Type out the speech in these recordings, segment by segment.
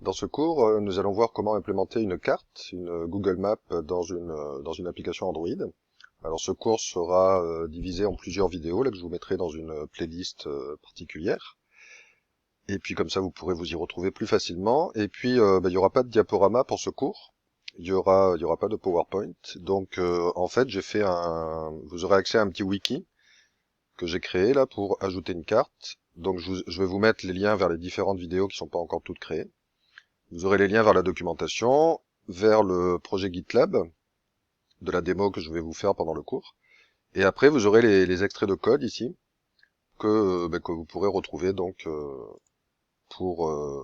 Dans ce cours, nous allons voir comment implémenter une carte, une Google Map dans une application Android. Alors ce cours sera divisé en plusieurs vidéos, là que je vous mettrai dans une playlist particulière. Et puis comme ça vous pourrez vous y retrouver plus facilement. Et puis il n'y aura pas de diaporama pour ce cours. Il y aura pas de PowerPoint. Donc en fait vous aurez accès à un petit wiki que j'ai créé là pour ajouter une carte. Donc je vais vous mettre les liens vers les différentes vidéos qui sont pas encore toutes créées. Vous aurez les liens vers la documentation, vers le projet GitLab de la démo que je vais vous faire pendant le cours. Et après, vous aurez les extraits de code ici que vous pourrez retrouver donc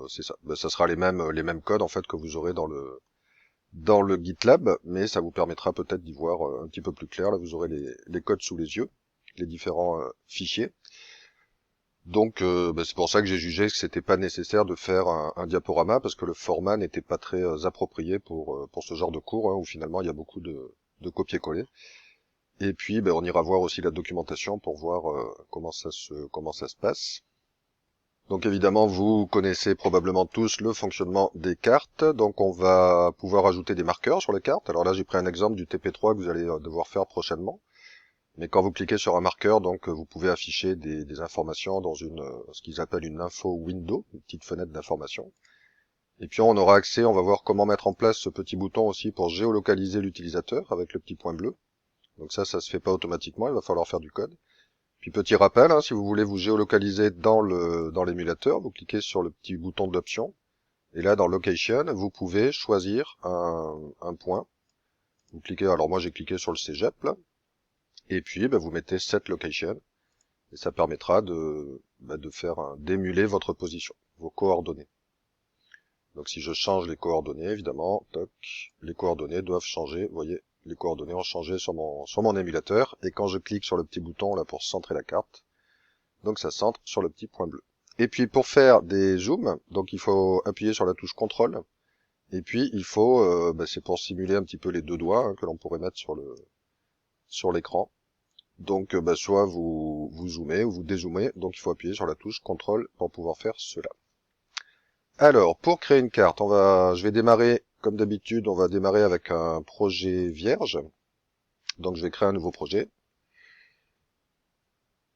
c'est ça. Ça sera les mêmes codes en fait que vous aurez dans le GitLab, mais ça vous permettra peut-être d'y voir un petit peu plus clair. Là, vous aurez les codes sous les yeux, les différents fichiers. Donc c'est pour ça que j'ai jugé que c'était pas nécessaire de faire un diaporama parce que le format n'était pas très approprié pour ce genre de cours où finalement il y a beaucoup de copier-coller. Et puis on ira voir aussi la documentation pour voir comment ça se passe. Donc évidemment vous connaissez probablement tous le fonctionnement des cartes, donc on va pouvoir ajouter des marqueurs sur les cartes. Alors là j'ai pris un exemple du TP3 que vous allez devoir faire prochainement. Mais quand vous cliquez sur un marqueur, donc vous pouvez afficher des informations dans ce qu'ils appellent une info window, une petite fenêtre d'information. Et puis on aura accès, on va voir comment mettre en place ce petit bouton aussi pour géolocaliser l'utilisateur avec le petit point bleu. Donc ça se fait pas automatiquement, il va falloir faire du code. Puis petit rappel, si vous voulez vous géolocaliser dans l'émulateur, vous cliquez sur le petit bouton d'option. Et là dans Location, vous pouvez choisir un point. Vous cliquez, alors moi j'ai cliqué sur le cégep là. Et puis, vous mettez set location, et ça permettra d'émuler votre position, vos coordonnées. Donc si je change les coordonnées, évidemment, toc, les coordonnées doivent changer. Vous voyez, les coordonnées ont changé sur mon émulateur, et quand je clique sur le petit bouton là pour centrer la carte, donc ça centre sur le petit point bleu. Et puis pour faire des zooms, donc il faut appuyer sur la touche CTRL, et puis il faut, c'est pour simuler un petit peu les deux doigts que l'on pourrait mettre sur l'écran. Donc soit vous zoomez ou vous dézoomez, donc il faut appuyer sur la touche CTRL pour pouvoir faire cela. Alors, pour créer une carte, je vais démarrer, comme d'habitude, on va démarrer avec un projet vierge. Donc je vais créer un nouveau projet.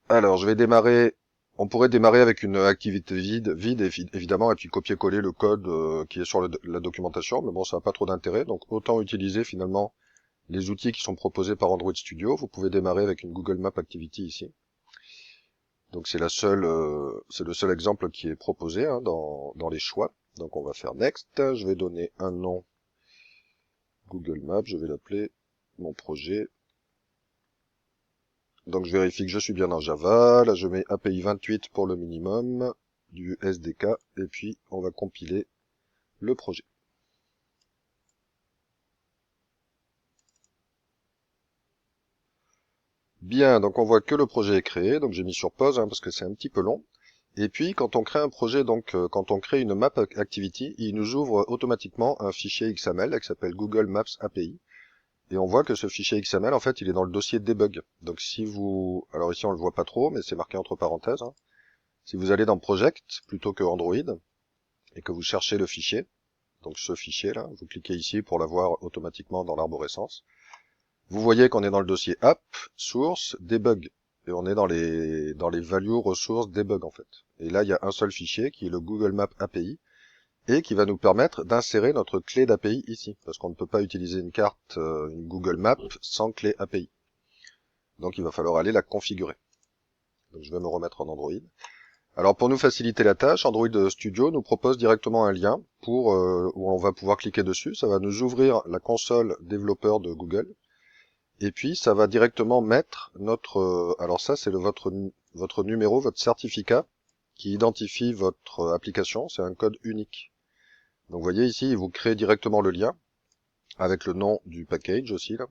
Alors, on pourrait démarrer avec une activité vide évidemment, et puis copier-coller le code qui est sur la documentation, mais bon, ça n'a pas trop d'intérêt, donc autant utiliser finalement les outils qui sont proposés par Android Studio. Vous pouvez démarrer avec une Google Map Activity ici. Donc c'est le seul exemple qui est proposé dans les choix. Donc on va faire Next. Je vais donner un nom Google Maps. Je vais l'appeler mon projet. Donc je vérifie que je suis bien dans Java. Là je mets API 28 pour le minimum du SDK. Et puis on va compiler le projet. Bien, donc on voit que le projet est créé. Donc j'ai mis sur pause parce que c'est un petit peu long. Et puis, quand on crée un projet, donc quand on crée une map activity, il nous ouvre automatiquement un fichier XML qui s'appelle Google Maps API. Et on voit que ce fichier XML, en fait, il est dans le dossier debug. Donc alors ici on le voit pas trop, mais c'est marqué entre parenthèses. Si vous allez dans Project plutôt que Android et que vous cherchez le fichier, donc ce fichier-là, vous cliquez ici pour l'avoir automatiquement dans l'arborescence. Vous voyez qu'on est dans le dossier App, Source, Debug. Et on est dans les values ressources debug en fait. Et là, il y a un seul fichier qui est le Google Maps API et qui va nous permettre d'insérer notre clé d'API ici. Parce qu'on ne peut pas utiliser une carte, une Google Maps sans clé API. Donc il va falloir aller la configurer. Donc je vais me remettre en Android. Alors pour nous faciliter la tâche, Android Studio nous propose directement un lien où on va pouvoir cliquer dessus. Ça va nous ouvrir la console développeur de Google. Et puis, ça va directement mettre alors ça, c'est votre numéro, votre certificat qui identifie votre application. C'est un code unique. Donc, vous voyez ici, il vous crée directement le lien avec le nom du package aussi, là.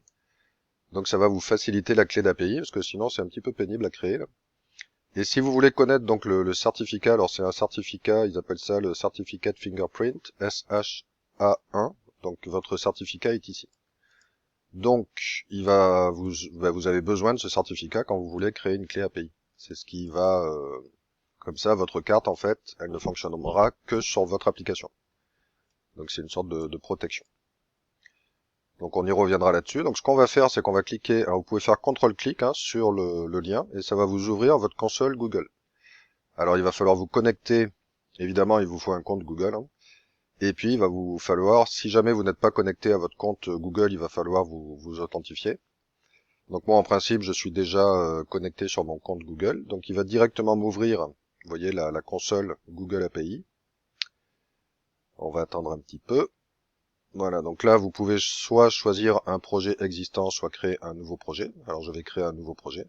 Donc, ça va vous faciliter la clé d'API parce que sinon, c'est un petit peu pénible à créer, là. Et si vous voulez connaître donc le certificat, alors c'est un certificat, ils appellent ça le certificat fingerprint, SHA1. Donc, votre certificat est ici. Donc, vous avez besoin de ce certificat quand vous voulez créer une clé API. C'est ce qui va, comme ça, votre carte, en fait, elle ne fonctionnera que sur votre application. Donc c'est une sorte de protection. Donc on y reviendra là-dessus. Donc ce qu'on va faire, c'est qu'on va cliquer, alors vous pouvez faire CTRL-clic sur le lien, et ça va vous ouvrir votre console Google. Alors il va falloir vous connecter, évidemment il vous faut un compte Google, hein. Et puis il va vous falloir, si jamais vous n'êtes pas connecté à votre compte Google, il va falloir vous authentifier. Donc moi en principe je suis déjà connecté sur mon compte Google, donc il va directement m'ouvrir, vous voyez la console Google API. On va attendre un petit peu. Voilà, donc là vous pouvez soit choisir un projet existant, soit créer un nouveau projet. Alors je vais créer un nouveau projet.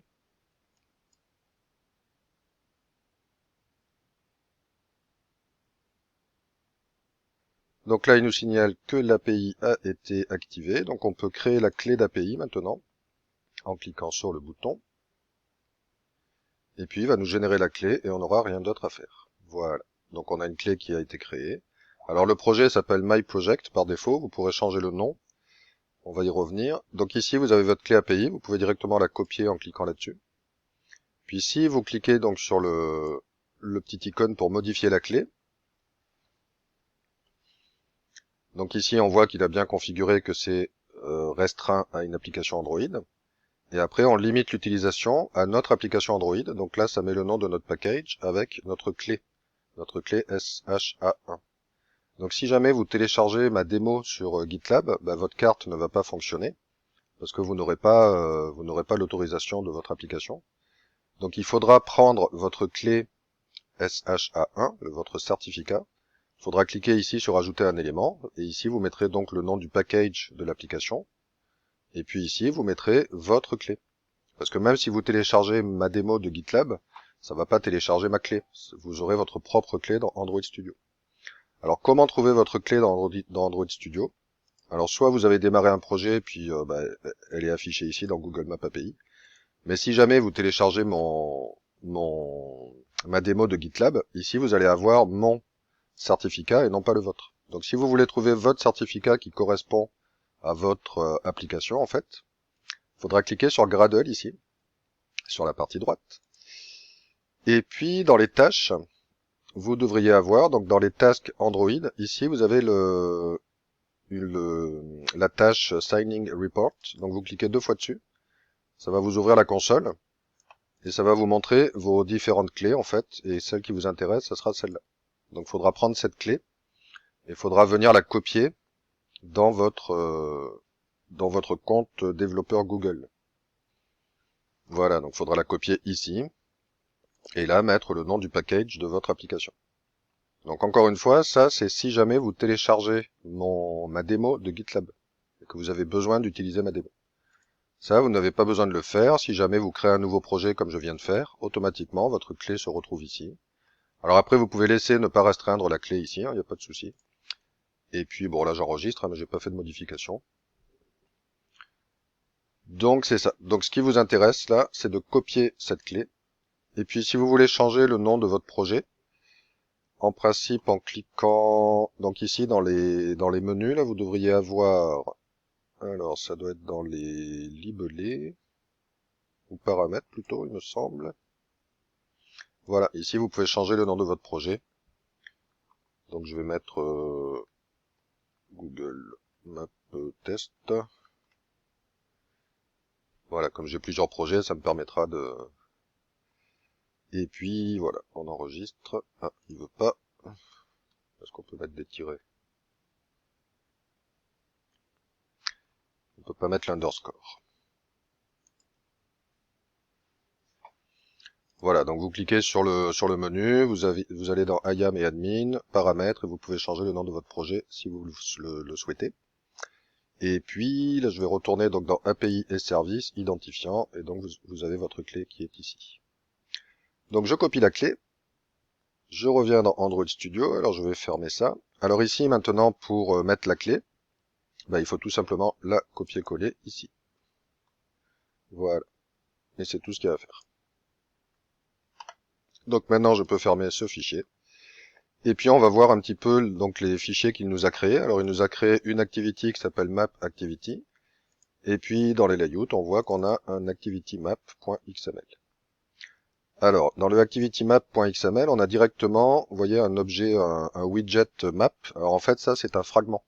Donc là il nous signale que l'API a été activée, donc on peut créer la clé d'API maintenant, en cliquant sur le bouton. Et puis il va nous générer la clé et on n'aura rien d'autre à faire. Voilà, donc on a une clé qui a été créée. Alors le projet s'appelle My Project par défaut, vous pourrez changer le nom. On va y revenir. Donc ici, vous avez votre clé API, vous pouvez directement la copier en cliquant là-dessus. Puis ici, vous cliquez donc sur le petit icône pour modifier la clé. Donc ici, on voit qu'il a bien configuré que c'est restreint à une application Android. Et après, on limite l'utilisation à notre application Android. Donc là, ça met le nom de notre package avec notre clé SHA1. Donc si jamais vous téléchargez ma démo sur GitLab, votre carte ne va pas fonctionner parce que vous n'aurez pas l'autorisation de votre application. Donc il faudra prendre votre clé SHA1, votre certificat. Il faudra cliquer ici sur ajouter un élément et ici vous mettrez donc le nom du package de l'application. Et puis ici vous mettrez votre clé. Parce que même si vous téléchargez ma démo de GitLab, ça va pas télécharger ma clé. Vous aurez votre propre clé dans Android Studio. Alors comment trouver votre clé dans Android Studio? Alors soit vous avez démarré un projet puis elle est affichée ici dans Google Maps API. Mais si jamais vous téléchargez ma démo de GitLab, ici vous allez avoir mon certificat et non pas le vôtre. Donc si vous voulez trouver votre certificat qui correspond à votre application en fait, il faudra cliquer sur Gradle ici, sur la partie droite. Et puis dans les tâches, vous devriez avoir, donc dans les tasks Android, ici vous avez la tâche Signing Report. Donc vous cliquez 2 fois dessus. Ça va vous ouvrir la console. Et ça va vous montrer vos différentes clés en fait. Et celle qui vous intéresse, ça sera celle-là. Donc il faudra prendre cette clé. Et il faudra venir la copier dans votre compte développeur Google. Voilà, donc il faudra la copier ici. Et là, mettre le nom du package de votre application. Donc encore une fois, ça c'est si jamais vous téléchargez ma démo de GitLab. Et que vous avez besoin d'utiliser ma démo. Ça, vous n'avez pas besoin de le faire. Si jamais vous créez un nouveau projet comme je viens de faire, automatiquement, votre clé se retrouve ici. Alors après, vous pouvez laisser ne pas restreindre la clé ici, il n'y a pas de souci. Et puis, bon, là, j'enregistre, mais j'ai pas fait de modification. Donc, c'est ça. Donc, ce qui vous intéresse, là, c'est de copier cette clé. Et puis, si vous voulez changer le nom de votre projet, en principe, en cliquant, donc ici, dans les menus, là, vous devriez avoir, alors, ça doit être dans les libellés, ou paramètres plutôt, il me semble. Voilà, ici, vous pouvez changer le nom de votre projet. Donc, je vais mettre Google Map Test. Voilà, comme j'ai plusieurs projets, ça me permettra de... Et puis, voilà, on enregistre. Ah, il veut pas. Est-ce qu'on peut mettre des tirets? On peut pas mettre l'underscore. Voilà, donc vous cliquez sur le menu, vous allez dans IAM et Admin, Paramètres, et vous pouvez changer le nom de votre projet si vous le souhaitez. Et puis, là, je vais retourner donc dans API et Services, Identifiant, et donc vous avez votre clé qui est ici. Donc je copie la clé, je reviens dans Android Studio, alors je vais fermer ça. Alors ici, maintenant, pour mettre la clé, il faut tout simplement la copier-coller ici. Voilà. Et c'est tout ce qu'il y a à faire. Donc maintenant, je peux fermer ce fichier. Et puis, on va voir un petit peu donc les fichiers qu'il nous a créés. Alors, il nous a créé une activity qui s'appelle map activity. Et puis, dans les layouts, on voit qu'on a un activity map.xml. Alors, dans le activitymap.xml, on a directement, vous voyez, un objet, un widget map. Alors en fait, ça, c'est un fragment.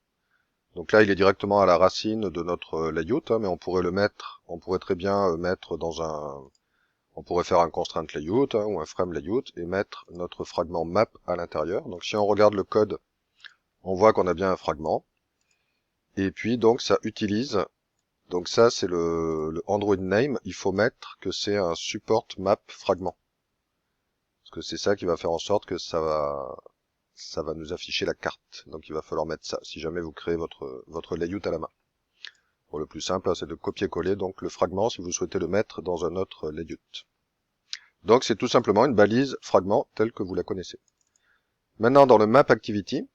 Donc là, il est directement à la racine de notre layout, hein, mais on pourrait le mettre, on pourrait très bien mettre dans on pourrait faire un constraint layout hein, ou un frame layout et mettre notre fragment map à l'intérieur. Donc si on regarde le code, on voit qu'on a bien un fragment. Et puis donc ça utilise, donc ça c'est le Android name, il faut mettre que c'est un support map fragment. Parce que c'est ça qui va faire en sorte que ça va nous afficher la carte. Donc il va falloir mettre ça si jamais vous créez votre layout à la main. Bon, le plus simple, c'est de copier-coller donc le fragment si vous souhaitez le mettre dans un autre layout. Donc c'est tout simplement une balise fragment telle que vous la connaissez. Maintenant dans le map activity,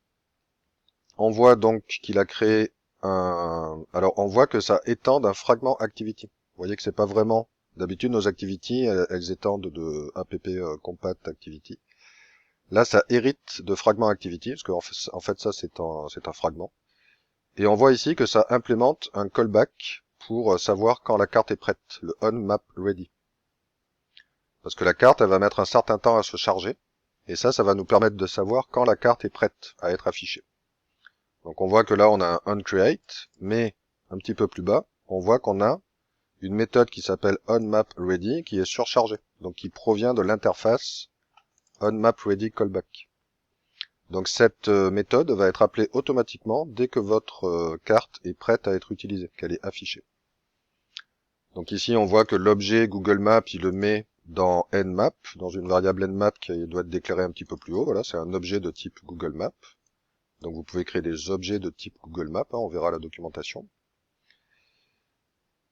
on voit donc qu'il a créé alors on voit que ça étend d'un fragment activity. Vous voyez que c'est pas vraiment, d'habitude nos activities elles étendent de app compact activity. Là ça hérite de fragment activity parce qu'en fait ça c'est un fragment. Et on voit ici que ça implémente un callback pour savoir quand la carte est prête, le onMapReady. Parce que la carte, elle va mettre un certain temps à se charger, et ça va nous permettre de savoir quand la carte est prête à être affichée. Donc on voit que là, on a un onCreate, mais un petit peu plus bas, on voit qu'on a une méthode qui s'appelle onMapReady, qui est surchargée, donc qui provient de l'interface onMapReadyCallback. Donc cette méthode va être appelée automatiquement dès que votre carte est prête à être utilisée, qu'elle est affichée. Donc ici on voit que l'objet Google Maps, il le met dans nmap, dans une variable nmap qui doit être déclarée un petit peu plus haut. Voilà, c'est un objet de type Google Maps. Donc vous pouvez créer des objets de type Google Maps, hein, on verra la documentation.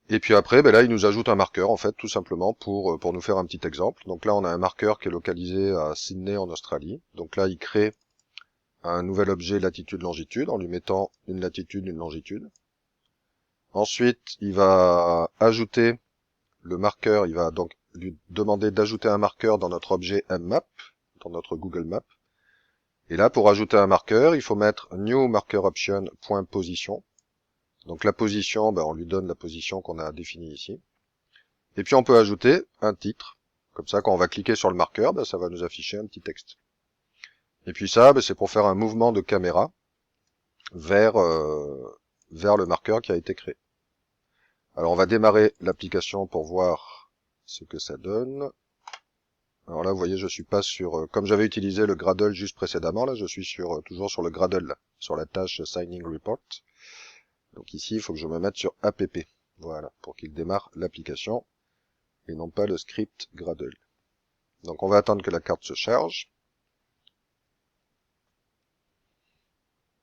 Et puis après, ben là, il nous ajoute un marqueur, en fait, tout simplement, pour nous faire un petit exemple. Donc là, on a un marqueur qui est localisé à Sydney, en Australie. Donc là, il crée un nouvel objet latitude-longitude, en lui mettant une latitude, une longitude. Ensuite, il va ajouter le marqueur, il va donc lui demander d'ajouter un marqueur dans notre objet mmap, dans notre Google Maps. Et là, pour ajouter un marqueur, il faut mettre new marker option .position. Donc la position, ben, on lui donne la position qu'on a définie ici. Et puis on peut ajouter un titre. Comme ça, quand on va cliquer sur le marqueur, ben, ça va nous afficher un petit texte. Et puis ça, ben, c'est pour faire un mouvement de caméra vers le marqueur qui a été créé. Alors on va démarrer l'application pour voir ce que ça donne. Alors là, vous voyez, je suis pas sur, comme j'avais utilisé le Gradle juste précédemment, là, je suis sur toujours sur le Gradle, là, sur la tâche Signing Report. Donc ici, il faut que je me mette sur app, voilà, pour qu'il démarre l'application, et non pas le script Gradle. Donc on va attendre que la carte se charge.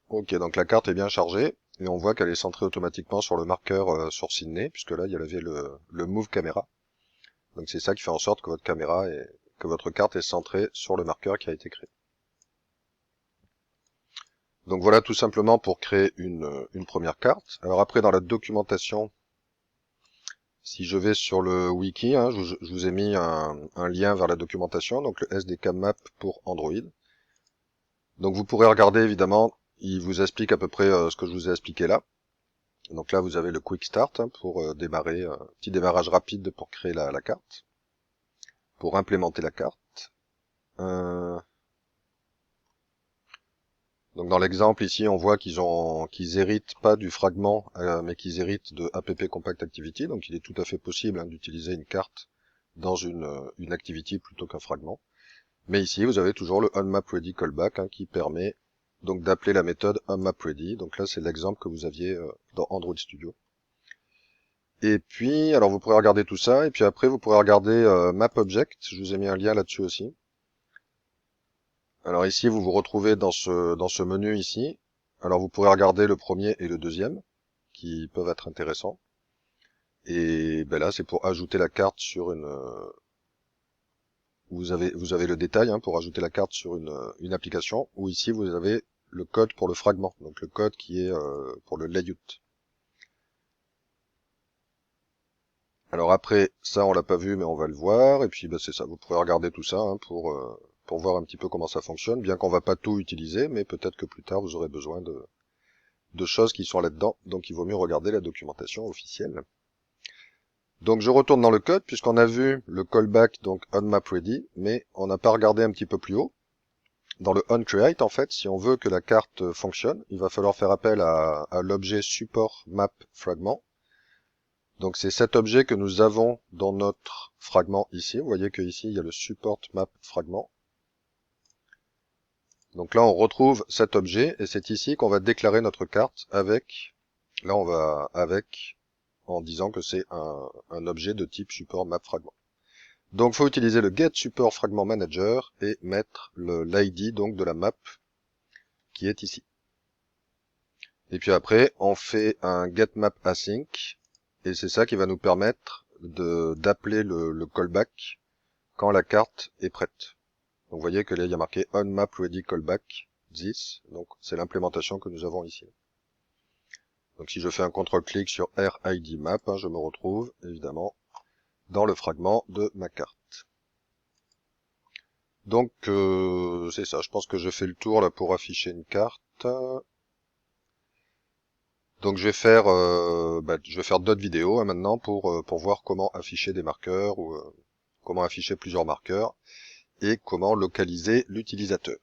Ok, donc la carte est bien chargée, et on voit qu'elle est centrée automatiquement sur le marqueur sur Sydney, puisque là, il y avait le Move Camera. Donc c'est ça qui fait en sorte que que votre carte est centrée sur le marqueur qui a été créé. Donc voilà tout simplement pour créer une première carte. Alors après dans la documentation, si je vais sur le wiki, hein, je vous ai mis un lien vers la documentation, donc le SDK Map pour Android. Donc vous pourrez regarder évidemment, il vous explique à peu près ce que je vous ai expliqué là. Donc là vous avez le Quick Start hein, pour démarrer, un petit démarrage rapide pour créer la carte, pour implémenter la carte. Donc dans l'exemple ici, on voit qu'ils héritent pas du fragment, mais qu'ils héritent de app compact activity. Donc il est tout à fait possible hein, d'utiliser une carte dans une activity plutôt qu'un fragment. Mais ici, vous avez toujours le onMapReady callback hein, qui permet donc d'appeler la méthode onMapReady. Donc là, c'est l'exemple que vous aviez dans Android Studio. Et puis, alors vous pourrez regarder tout ça, et puis après vous pourrez regarder MapObject. Je vous ai mis un lien là-dessus aussi. Alors ici, vous vous retrouvez dans ce menu ici. Alors vous pourrez regarder le premier et le deuxième, qui peuvent être intéressants. Et ben là, c'est pour ajouter la carte sur une... vous avez le détail hein, pour ajouter la carte sur une application, ou ici vous avez le code pour le fragment, donc le code qui est pour le layout. Alors après, ça on l'a pas vu, mais on va le voir, et puis ben, c'est ça, vous pourrez regarder tout ça hein, pour voir un petit peu comment ça fonctionne, bien qu'on va pas tout utiliser, mais peut-être que plus tard vous aurez besoin de choses qui sont là-dedans, donc il vaut mieux regarder la documentation officielle. Donc je retourne dans le code puisqu'on a vu le callback donc onMapReady, mais on n'a pas regardé un petit peu plus haut. Dans le onCreate, en fait, si on veut que la carte fonctionne, il va falloir faire appel à l'objet supportMapFragment. Donc c'est cet objet que nous avons dans notre fragment ici. Vous voyez que ici il y a le supportMapFragment. Donc là on retrouve cet objet et c'est ici qu'on va déclarer notre carte avec, là on va avec, en disant que c'est un objet de type supportMapFragment. Donc il faut utiliser le getSupportFragmentManager et mettre l'ID donc de la map qui est ici. Et puis après, on fait un getMapAsync, et c'est ça qui va nous permettre d'appeler le callback quand la carte est prête. Donc vous voyez que là, il y a marqué onMapReadyCallback this, donc c'est l'implémentation que nous avons ici. Donc si je fais un contrôle-clic sur RIDMap, je me retrouve évidemment dans le fragment de ma carte. Donc c'est ça, je pense que je fais le tour là pour afficher une carte. Donc je vais faire d'autres vidéos maintenant pour voir comment afficher des marqueurs ou comment afficher plusieurs marqueurs et comment localiser l'utilisateur.